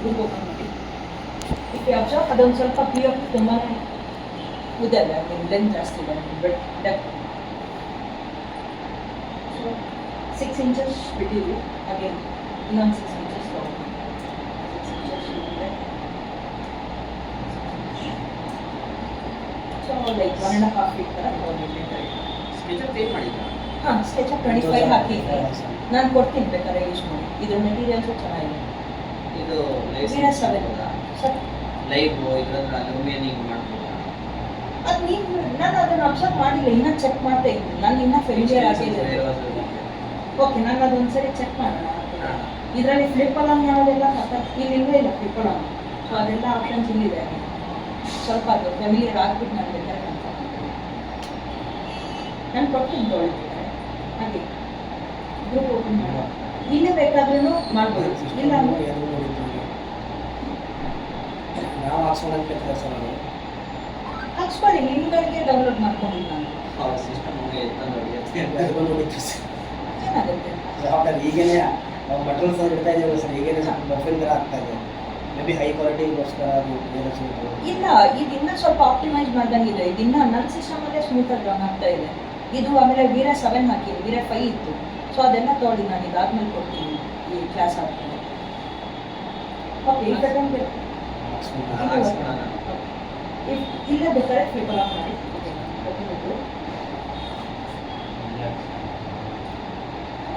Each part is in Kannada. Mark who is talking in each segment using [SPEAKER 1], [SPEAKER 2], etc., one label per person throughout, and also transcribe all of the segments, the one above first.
[SPEAKER 1] ಗ್ರೂಪ್ ಓಪನ್ ಮಾಡಿ. ಇಫ್ ಯು ಅಬ್ಸರ್ವ್ ಅದೊಂದು ಸ್ವಲ್ಪ ಪಿ ಎಫ್ ತುಂಬಾ ಉದ್ದ ಇದೆ, ಲೆಂತ್ ಜಾಸ್ತಿ ಇದೆ, ಬಟ್ ಡೆಪ್ತ್ 6 ಇಂಚಸ್ ಬಿಟ್ಟಿದ್ವಿ. ಹಾಗೆ ಇನ್ನೊಂದು 6 ಇಂಚಸ್ ತೊಗೊಂಡು 6 ಇಂಚಸ್ ಇರುತ್ತೆ. ಸೊ ಲೈಕ್ 1.5 ಫೀಟ್ ಥರ ತೊಗೊಂಡಿದ್ದೆ.
[SPEAKER 2] ಸ್ಕೆಚಪ್ ಚೇಂಜ್ ಮಾಡಿದ್ರಾ?
[SPEAKER 1] ಹಾಂ, ಸ್ಕೆಚಪ್ 25 ಹಾಕಿದ್ದೆ. ನಾನು ಕೊಡ್ತೀನಿ ಬೇಕಾದ್ರೆ ಯೂಸ್ ಮಾಡಿ. ಇದ್ರ ಮೆಟೀರಿಯಲ್ಸು ಚೆನ್ನಾಗಿದೆ.
[SPEAKER 2] ಇದು
[SPEAKER 1] ವೀರ 7 ಸರ್
[SPEAKER 2] ಲೈವ್ ಇದ್ರಲ್ಲಿ ಅಲ್ಯೂಮಿನಿಯಂ ಮಾಡ್ಬೋದಾ?
[SPEAKER 1] ಅದು ನಾನು ಅದನ್ನು ಅಬ್ಸರ್ವ್ ಮಾಡಿಲ್ಲ, ಇನ್ನೂ ಚೆಕ್ ಮಾಡ್ತಾ ಇದ್ದೀನಿ. ನಾನು ಇನ್ನೂ ಫೆಮಿಲಿಯರ್ ಆಗಿಲ್ಲ. ಓಕೆ, ನಾನು ಅದೊಂದು ಸರಿ ಚೆಕ್ ಮಾಡೋಣ. ಇದರಲ್ಲಿ ಫ್ಲಿಪ್ ಅಲಾಂಗ್ ಮಾಡೋದೆಲ್ಲ ಇಲ್ಲಿಲ್ಲೇ ಇಲ್ಲ ಫ್ಲಿಪ್ ಅಲಾಂಗ್. ಸೊ ಅದೆಲ್ಲ ಆಪ್ಷನ್ಸ್ ಇಲ್ಲಿದೆ. ಸ್ವಲ್ಪ ಅದು ಫೆಮಿಲಿಯರ್ ಆಗಿಬಿಟ್ಟು ನಾನು ಬೇಕಾದ್ರೆ ಕನ್ಫರ್ಮ್ ಮಾಡ್ತೀನಿ. ನಾನು ಕೊಡ್ತೀನಿ ತೊಗೊಳ್ಬೇಕಾದ್ರೆ. ಹಾಗೆ ಗ್ರೂಪ್ ಓಪನ್ ಮಾಡೋ ಇಲ್ಲೇ ಬೇಕಾದ್ರೂ ಮಾಡ್ಬೋದು. ಇಲ್ಲ ಅಂದರೆ
[SPEAKER 3] ನಾವು ಹಾಕ್ಸ್ಕೊಳ್ಳೋಕೆ ಸರ್ ಅದು
[SPEAKER 1] ಹಾಕ್ಸ್ಕೊಳ್ಳಿ, ನಿಮ್ಗಳಿಗೆ ಡೌನ್ಲೋಡ್ ಮಾಡ್ಕೊಂಡಿದ್ದು ನಾನು.
[SPEAKER 2] ಸಿಸ್ಟಮ್
[SPEAKER 1] ಏನಾಗುತ್ತೆ
[SPEAKER 3] ಸಾಫ್ಟ್ವೇರ್ ಈಗೇನೆ ನಾವು ಮಟೀರಿಯಲ್ಸ್ ಇಡ್ತಾ ಇದ್ದೀವಿ ಸರ್. ಈಗೇನೆ ಮೊಬೈಲ್ ಥರ ಆಗ್ತಾ ಇದೆ. ಮೇ ಬಿ ಹೈ ಕ್ವಾಲಿಟಿಗೋಸ್ಕರ ಅದು ಏನೋ ಸಿಗುತ್ತೆ.
[SPEAKER 1] ಇಲ್ಲ, ಇದು ಇನ್ನೂ ಸ್ವಲ್ಪ ಆಪ್ಟಿಮೈಸ್ ಮಾಡ್ದಂಗಿದೆ. ಇದು ಇನ್ನೂ ನನ್ನ ಸಿಸ್ಟಮಲ್ಲೇ ಸ್ಮೂತಾಗಿ ರನ್ ಆಗ್ತಾ ಇದೆ. ಇದು ಆಮೇಲೆ ವೀರ 7 ಹಾಕಿದ್ದು, ವೀರ 5 ಇತ್ತು. ಸೊ ಅದೆಲ್ಲ ತೊಗೊಳ್ಳಿ, ನಾನು ಇದಾದ್ಮೇಲೆ ಕೊಡ್ತೀನಿ ಈ ಕ್ಲಾಸ್ ಆಗ್ತೀನಿ. ಓಕೆ, ಈ ಕಟ್ಟಂಗೆ ಇಲ್ಲೇ ಬೇಕಾದ್ರೆ ಫ್ಲಿಪ್ ಅಲಾಂಗ್ ಮಾಡಿ.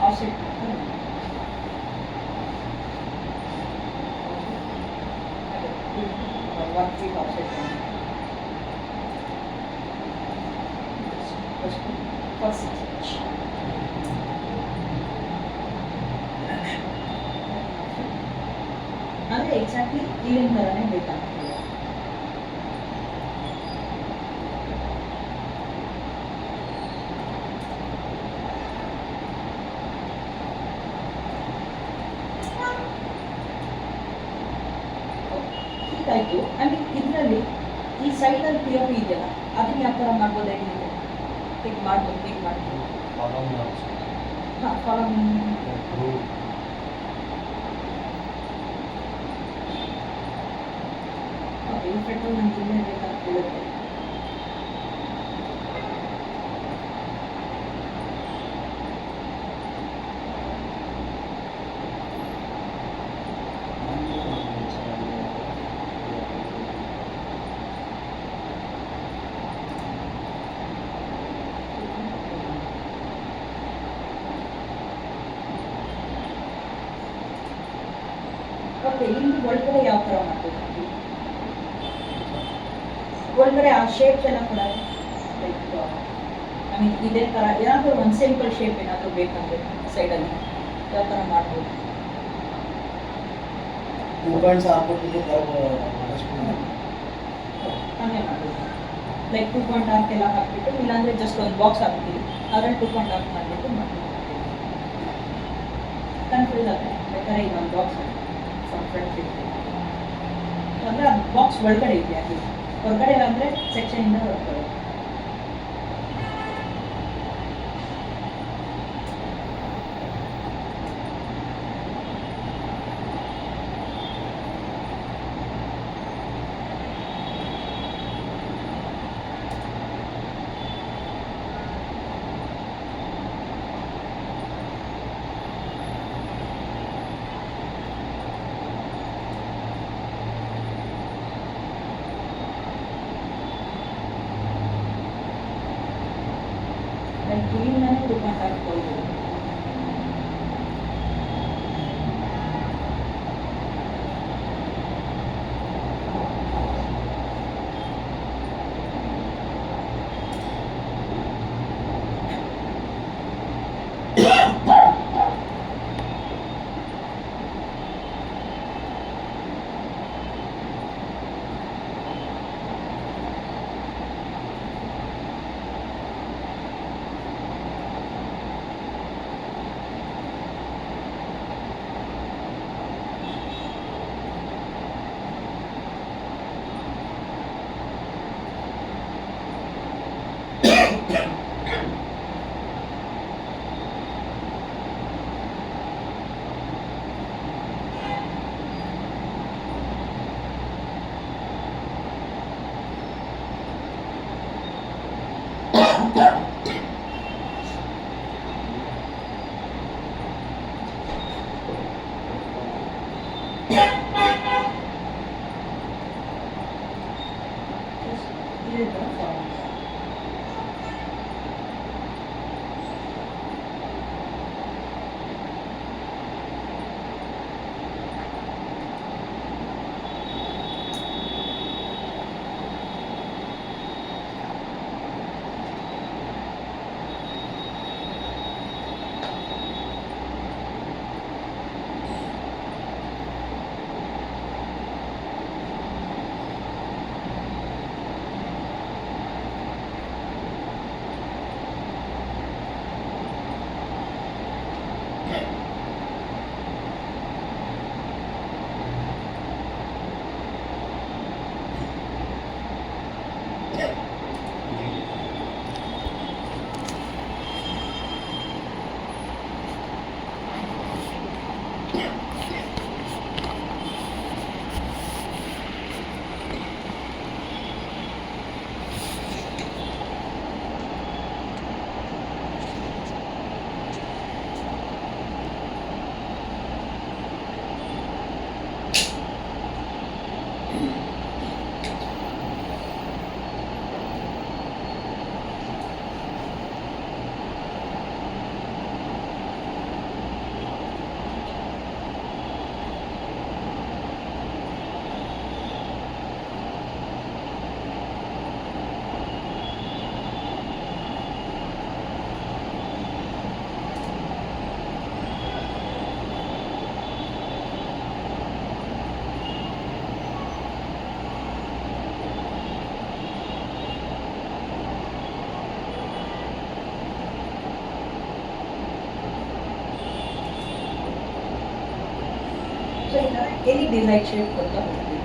[SPEAKER 1] Offset 1 feet offset for 6 inch. ಅಂದರೆ ಎಕ್ಸಾಕ್ಟ್ಲಿ ಇಲ್ಲಿನ ಥರನೇ ಬೇಕಾಗ್ತದೆ. ಆಯಿತು. ಆಮೇಲೆ ಇದರಲ್ಲಿ ಈ ಸೈಡಲ್ಲಿ ಪಿ ಒ ಪಿ ಇದೆಯಲ್ಲ, ಅದನ್ನ ಯಾವ ಥರ ಮಾಡ್ಬೋದು ಹೇಗೆ? ಹೇಗೆ ಮಾಡ್ಬೋದು? ಹಾಂ, ಕಾಲಮ್ ಓಕೆ. ಈ ಪೆಟ್ರೋಲ್ ನನಗೆ ಇನ್ನೇ ಬೇಕಾಗ್ತಿರುತ್ತೆ. ಓಕೆ, ಇಲ್ಲಿ ಒಳಗಡೆ ಯಾವ ಥರ ಮಾಡ್ಬೋದು? ಒಳಗಡೆ ಆ ಶೇಪ್ಸ್ ಎಲ್ಲ ಕೂಡ ಲೈಕ್ ಐ ಮೀನ್ ಇದೇ ಥರ ಏನಾದರೂ ಒಂದು ಸಿಂಪಲ್ ಶೇಪ್ ಏನಾದರೂ ಬೇಕಂದರೆ ಸೈಡಲ್ಲಿ ಯಾವ ಥರ ಮಾಡ್ಬೋದು?
[SPEAKER 3] 2.6 ಹಾಕ್ಬಿಟ್ಟು
[SPEAKER 1] ಹಾಗೆ ಮಾಡ್ಬೋದು. ಲೈಕ್ 2.6 ಎಲ್ಲ ಹಾಕ್ಬಿಟ್ಟು, ಇಲ್ಲಾಂದರೆ ಜಸ್ಟ್ ಒಂದು ಬಾಕ್ಸ್ ಹಾಕ್ತೀವಿ, ಅದರಲ್ಲಿ 2.6 ಮಾಡಿಬಿಟ್ಟು ಮಾಡ್ಬೋದು. ಕನ್ಫ್ಯೂಸ್ ಆಗುತ್ತೆ. ಬೇಕಾದ್ರೆ ಈಗ ಒಂದು ಬಾಕ್ಸ್ ಫ್ರಂಟ್ ಅಂದರೆ ಅದು ಬಾಕ್ಸ್ ಒಳಗಡೆ ಇದೆಯಾ? ಹೊರಗಡೆ ಅಂದರೆ ಸೆಕ್ಷನಿಂದ ಹೊರಗಡೆ. ಇದೇ ಥರ ಫಾರ್ಮ್ ಸೊ ಈ ಥರ ಎನಿ ಡಿಸೈನ್ ಶೇಪ್ ಕೊಡ್ತಾ ಹೋಗ್ತೀವಿ.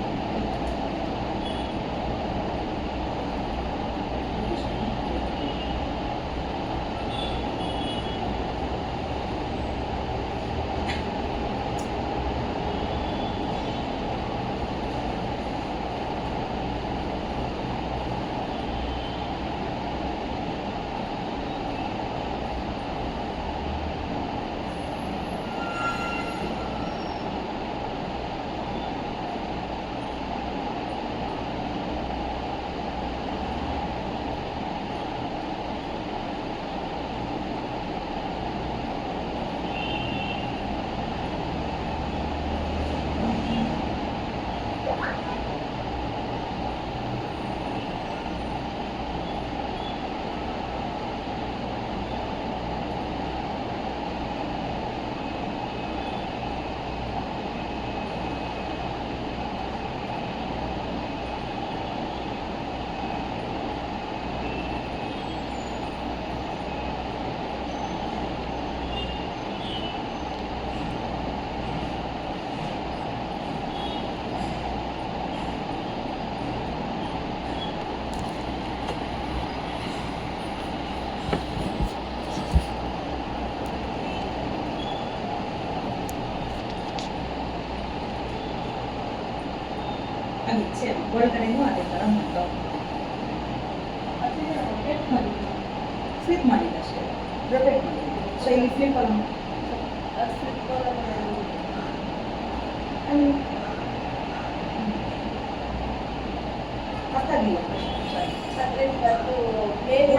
[SPEAKER 1] ಅದೇ ಸೇಮ್ ಒಳಗಡೆನೂ ಅದೇ ಥರ ಮಾಡ್ತಾ ರೊಟೇಟ್ ಮಾಡಿ ಫ್ಲಿಪ್ ಮಾಡಿದ್ದು ಅಷ್ಟೇ ರೊಟೇಟ್ ಮಾಡಿದ್ದು. ಸೊ ಇಲ್ಲಿ ಫ್ಲಿಪ್ ಅಲ್ಲ ಅಲ್ಲಿ ಅರ್ಥ ಆಗಿಲ್ಲ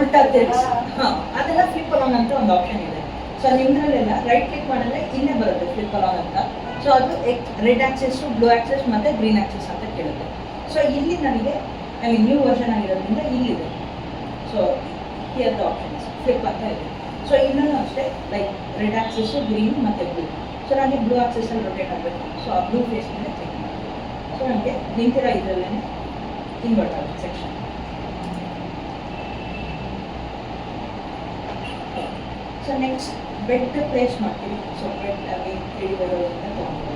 [SPEAKER 1] ಉಲ್ಟಾ ತಿರ್ಗ್ಸಿ ಅದೆಲ್ಲ ಫ್ಲಿಪ್ ಅಲಾಂಗ್ ಅಂತ ಒಂದು ಆಪ್ಷನ್ ಇದೆ. ಸೊ ನಿಮ್ದ್ರಲ್ಲೆಲ್ಲ ರೈಟ್ ಕ್ಲಿಕ್ ಮಾಡಿದ್ರೆ ಇಲ್ಲೇ ಬರುತ್ತೆ ಫ್ಲಿಪ್ ಅಲಾಂಗ್ ಅಂತ. ಸೊ ಅದು ರೆಡ್ ಆಕ್ಸೆಸ್, ಬ್ಲೂ ಆಕ್ಸೆಸ್ ಮತ್ತು ಗ್ರೀನ್ ಆಕ್ಸೆಸ್ ಅಂತ ಕೇಳುತ್ತೆ. ಸೊ ಇಲ್ಲಿ ನನಗೆ ನ್ಯೂ ವರ್ಷನ್ ಆಗಿರೋದ್ರಿಂದ ಇಲ್ಲಿದೆ. So here the options flip ಅಂತ ಇದೆ. ಸೊ ಇನ್ನೂ ಅಷ್ಟೇ ಲೈಕ್ ರೆಡ್ ಆಕ್ಸೆಸ್ಸು, ಗ್ರೀನ್ ಮತ್ತು ಬ್ಲೂ. ಸೊ ನನಗೆ ಬ್ಲೂ ಆಕ್ಸೆಸ್ಸಲ್ಲಿ ರೊಟೇಟ್ ಆಗಬೇಕು. ಸೊ ಆ ಬ್ಲೂ ಫೇಸ್ ಮೇಲೆ ಚೆಕ್ ಮಾಡಿ. ಸೊ ನನಗೆ ನಿಂತಿರೋ ಇದರಲ್ಲೇ ಇನ್ವರ್ಟ್ ಆಗುತ್ತೆ section. So next bed place ಮಾಡ್ತೀವಿ. ಸೊ ಬೆಡ್ ಆಗಿ ಹಿಡಿದಿರೋದ್ರಿಂದ ತೊಗೊಂಡು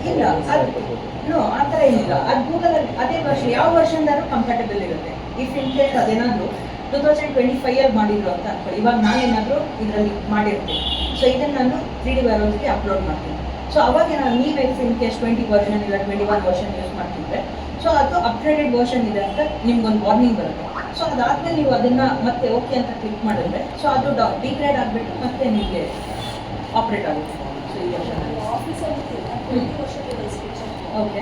[SPEAKER 1] ಇಲ್ಲ ಅದು ಆ ಥರ ಏನಿಲ್ಲ. ಅದು ಗೂಗಲಲ್ಲಿ ಅದೇ ವರ್ಷನ್, ಯಾವ ವರ್ಷನ್ದಾದ್ರೂ ಕಂಫರ್ಟಬಲ್ ಇರುತ್ತೆ. ಇಫ್ ಇನ್ ಕೇಸ್ ಅದೇನಾದರೂ 2025 ಮಾಡಿದ್ರು ಅಂತ ಅನ್ಕೊಳ್ಳಿ, ಇವಾಗ ನಾನೇನಾದರೂ ಇದರಲ್ಲಿ ಮಾಡಿರ್ತೀನಿ. ಸೊ ಇದನ್ನು ನಾನು 3D ವೇರ್ಹೌಸ್ಗೆ ಅಪ್ಲೋಡ್ ಮಾಡ್ತೀನಿ. ಸೊ ಅವಾಗ ನಾನು ನೀವೇ ಇನ್ ಕೇಸ್ 20 ವರ್ಷನ್ ಇಲ್ಲ 21 ವರ್ಷನ್ ಯೂಸ್ ಮಾಡ್ತಿದ್ರೆ, ಸೊ ಅದು ಅಪ್ಗ್ರೇಡೆಡ್ ವರ್ಷನ್ ಇದೆ ಅಂತ ನಿಮ್ಗೊಂದು ವಾರ್ನಿಂಗ್ ಬರುತ್ತೆ. ಸೊ ಅದಾದ್ಮೇಲೆ ನೀವು ಅದನ್ನು ಮತ್ತೆ ಓಕೆ ಅಂತ ಕ್ಲಿಕ್ ಮಾಡಿದ್ರೆ, ಸೊ ಅದು ಡಿಗ್ರೇಡ್ ಆಗಿಬಿಟ್ಟು ಮತ್ತೆ ನಿಮಗೆ ಆಪ್ರೇಟ್ ಆಗುತ್ತೆ. ಸೊ ಈ ವರ್ಷನಲ್ಲಿ
[SPEAKER 4] ಆಫೀಸಲ್ಲಿ 20 ವರ್ಷಕ್ಕೆ
[SPEAKER 1] ಓಕೆ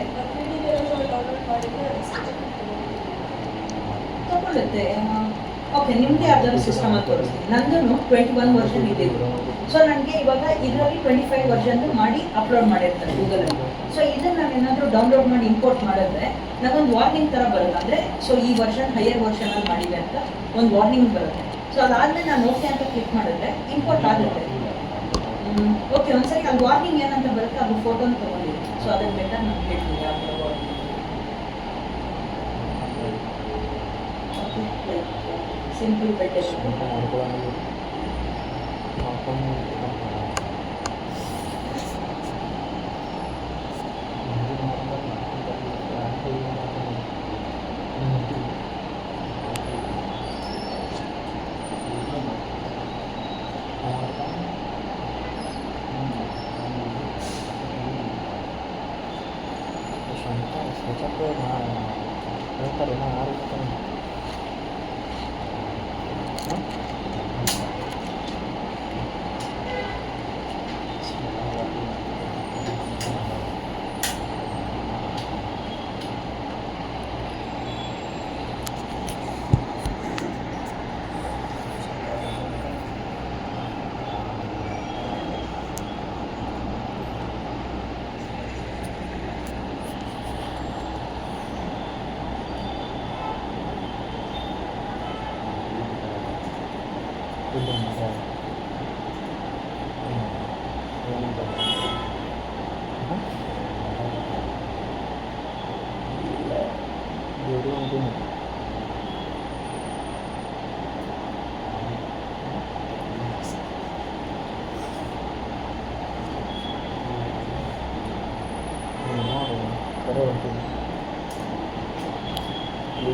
[SPEAKER 4] ಡೌನ್ಲೋಡ್ ಮಾಡಿದರೆ
[SPEAKER 1] ತಗೊಳ್ಳುತ್ತೆ. ಓಕೆ, ನಿಮ್ಮದೇ ಯಾವ್ದಾದ್ರು ಸಿಸ್ಟಮ್ ಅಂತ ತೋರಿಸ್ತೀನಿ. ನಂದು 21 ವರ್ಷನ್ ಇದ್ದಿದ್ದು. ಸೊ ನನಗೆ ಇವಾಗ ಇದರಲ್ಲಿ 25 ವರ್ಷನ್ದು ಮಾಡಿ ಅಪ್ಲೋಡ್ ಮಾಡಿರ್ತಾರೆ ಗೂಗಲಲ್ಲಿ. ಸೊ ಇದನ್ನು ನಾನು ಏನಾದರೂ ಡೌನ್ಲೋಡ್ ಮಾಡಿ ಇಂಪೋರ್ಟ್ ಮಾಡಿದ್ರೆ ನನಗೊಂದು ವಾರ್ನಿಂಗ್ ಥರ ಬರುತ್ತೆ. ಅಂದರೆ ಸೊ ಈ ವರ್ಷನ್ ಹೈಯರ್ ವರ್ಷನಲ್ಲಿ ಮಾಡಿದೆ ಅಂತ ಒಂದು ವಾರ್ನಿಂಗ್ ಬರುತ್ತೆ. ಸೊ ಅದಾದಮೇಲೆ ನಾನು ಓಕೆ ಅಂತ ಕ್ಲಿಕ್ ಮಾಡಿದ್ರೆ ಇಂಪೋರ್ಟ್ ಆಗುತ್ತೆ. ಓಕೆ, ಒಂದ್ಸರಿ ಅಲ್ಲಿ ವಾರ್ನಿಂಗ್ ಏನಂತ ಬರುತ್ತೆ, ಅದು ಫೋಟೋನ ತೊಗೊಂಡಿದ್ದೀನಿ. ಸೊ ಅದನ್ನು ಬೇಕಾದ್ರೆ ನಾನು ಹೇಳ್ತೀನಿ ಯಾವ ಥರ ವಾರ್ನಿಂಗ್. Simple better.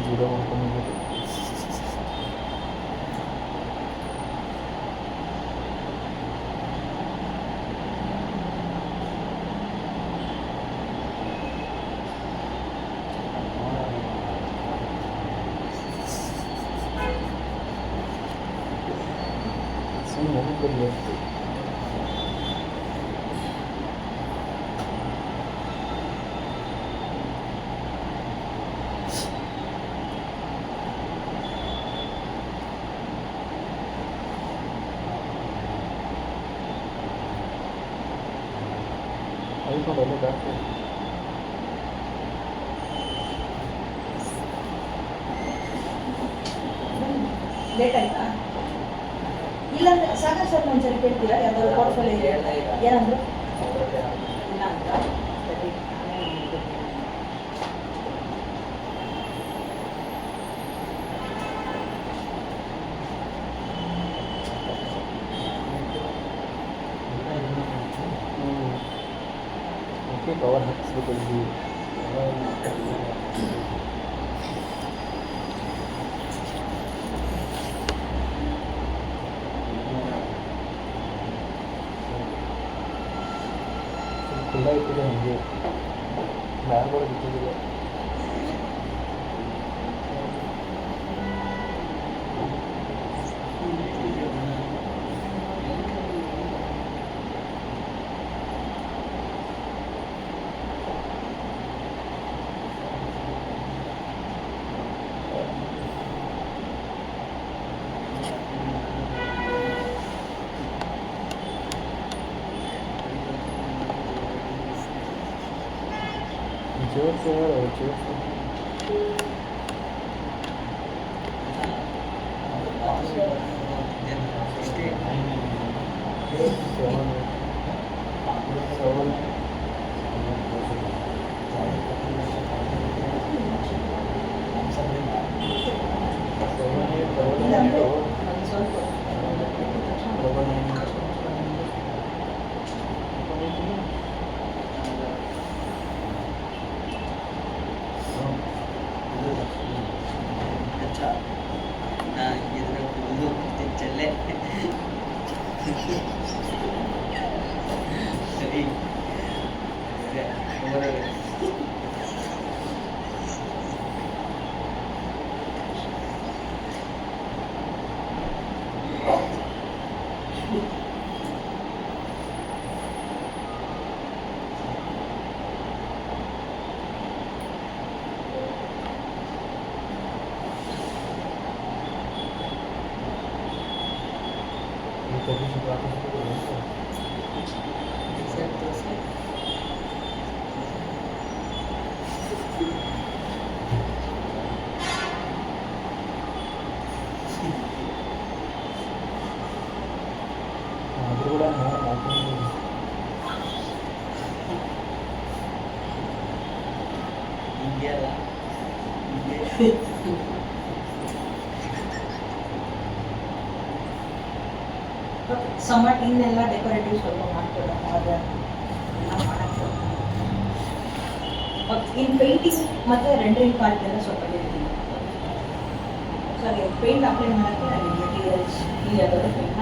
[SPEAKER 5] ವಿಡಿಯೋ ಮಾಡ್ಕೊಂಡು ಸುಮ್ಮನೆ ಬರಬೇಕು. ಐಫೋನಲ್ಲಿ ಬ್ಯಾಟ್ರಿ
[SPEAKER 1] ಲೇಟ್ ಆಯ್ತಾ? ಇಲ್ಲಾಂದ್ರೆ ಸಾಗರ್ ಸರ್ ಒಂದ್ಸರಿ ಕೇಳ್ತೀರಾ? ಯಾವ್ದಾದ್ರು ಪೋರ್ಟ್ಫೋಲಿಯೋ ಇದೆ ಏನಂದ್ರು ಇಲ್ಲ ಅಂತ ಸರಿ, ಆಮೇಲೆ ನಿಮ್ಗೆ
[SPEAKER 5] ಓಕೆ ಕವರ್ ಹಾಕಿಸ್ಬೇಕು ಇಲ್ಲಿ. ಖುಲ್ಲ ಇಟ್ಟಿದೆ ನನಗೆ ಬ್ಯಾಗ್ ಕೂಡ ಬಿಟ್ಟಿದೆ. जोर से जोर से
[SPEAKER 1] ಇಲ್ಲಾಂದ್ರೆ ಒಂದು ಸ್ವಲ್ಪ
[SPEAKER 5] ತೆಗಿಸಿ ಪ್ರಾಕ್ಟೀಸ್ ಆದರೂ ಕೂಡ ಮಾಡ್ಕೊಂಡು
[SPEAKER 2] ಹಿಂಗೆ ಅಲ್ಲ ಹಿಂಗೆ
[SPEAKER 1] ಸಮ್ಮರ್ ಇನ್ನೆಲ್ಲ ಡೆಕೋರೇಟಿವ್ ಸ್ವಲ್ಪ ಮಾಡ್ಕೊಳ್ಳೋ ಮಾಡರ್ನ್ ಎಲ್ಲ ಮಾಡಕ್ಕೆ ಇನ್ ಪೇಂಟಿಂಗ್ ಮತ್ತು ರೆಂಡರಿಂಗ್ ಪಾರ್ಟ್ ಎಲ್ಲ ಸ್ವಲ್ಪ ಹೇಳ್ತೀನಿ. ಸರಿ ಪೇಂಟ್ ಅಪ್ಲೈ ಮಾಡೋಕ್ಕೆ ಅಲ್ಲಿ ಮೆಟೀರಿಯಲ್ಸ್ ಈ ಅದರ ಪೇಂಟ್ನ